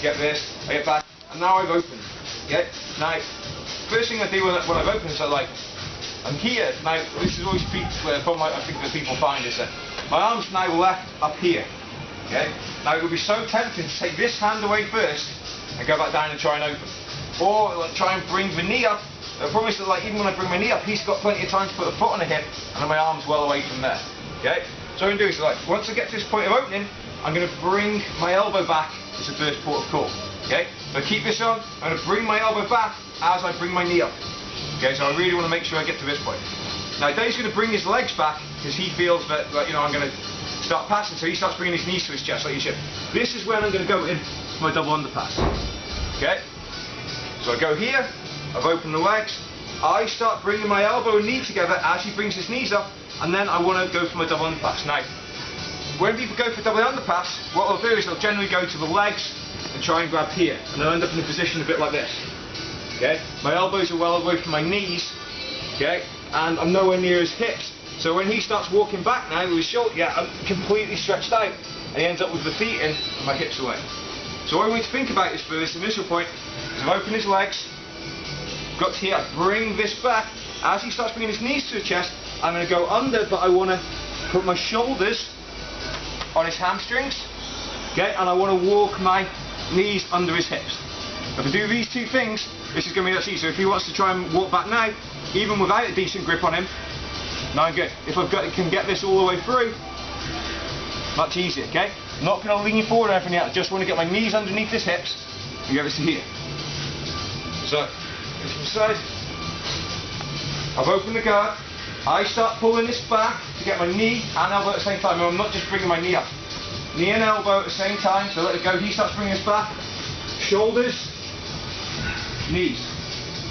get this, I get back, and now I've opened. Okay? Now, first thing I do when I've opened is I'm here. Now, this is always a problem I think that people find is that my arm's now left up here. Okay? Now, it would be so tempting to take this hand away first and go back down and try and open. Or like, try and bring the knee up. The problem is that even when I bring my knee up, he's got plenty of time to put a foot on a hip, and then my arm's well away from there. Okay? So what I'm going to do is once I get to this point of opening, I'm going to bring my elbow back as the first port of call. Okay? So I keep this on, I'm going to bring my elbow back as I bring my knee up. Okay, so I really want to make sure I get to this point. Now Dave's going to bring his legs back because he feels that I'm going to start passing, so he starts bringing his knees to his chest like you should. This is when I'm going to go in for my double underpass. Okay? So I go here, I've opened the legs, I start bringing my elbow and knee together as he brings his knees up, and then I want to go for my double underpass. Now, when people go for double underpass, what they'll do is they'll generally go to the legs and try and grab here, and they'll end up in a position a bit like this. Okay? My elbows are well away from my knees, okay? And I'm nowhere near his hips. So when he starts walking back now with his shoulder, I'm completely stretched out, and he ends up with the feet in and my hips away. So what I want you to think about is for this initial point, is I've opened his legs, got to here, I bring this back. As he starts bringing his knees to his chest, I'm going to go under, but I want to put my shoulders on his hamstrings, okay? And I want to walk my knees under his hips. If I do these two things, this is going to be much easier. If he wants to try and walk back now, even without a decent grip on him, now I'm good. If can get this all the way through, much easier, okay? I'm not going to lean forward or anything yet, I just want to get my knees underneath his hips and get this to here. So, from the side, I've opened the guard, I start pulling this back to get my knee and elbow at the same time. I'm not just bringing my knee up. Knee and elbow at the same time, so let it go. He starts bringing this back, shoulders, knees.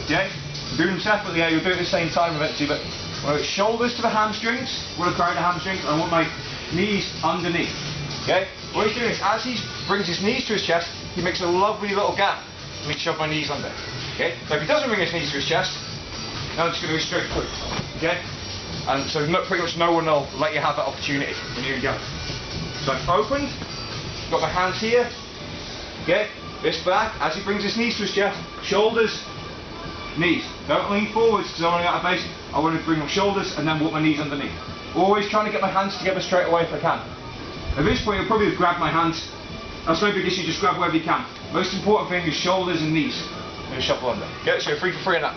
Okay? Do them separately, you'll do it at the same time eventually, but I want shoulders to the hamstrings, I want to crowd the hamstrings, and I want my knees underneath. Okay? What he's doing is, as he brings his knees to his chest, he makes a lovely little gap for me to shove my knees under. Okay? So if he doesn't bring his knees to his chest, now I'm just going to go straight through. Okay? And so pretty much no one will let you have that opportunity when you go. So I've opened, got my hands here, okay? This back, as he brings his knees to his chest, shoulders, knees. Don't lean forwards because I want to get out of base. I want to bring my shoulders and then walk my knees underneath. Always trying to get my hands together straight away if I can. At this point, I'll probably grab my hands. That's no big issue, just grab wherever you can. Most important thing is shoulders and knees. I'm going to shuffle under. Okay, so you're 3 for 3 on that.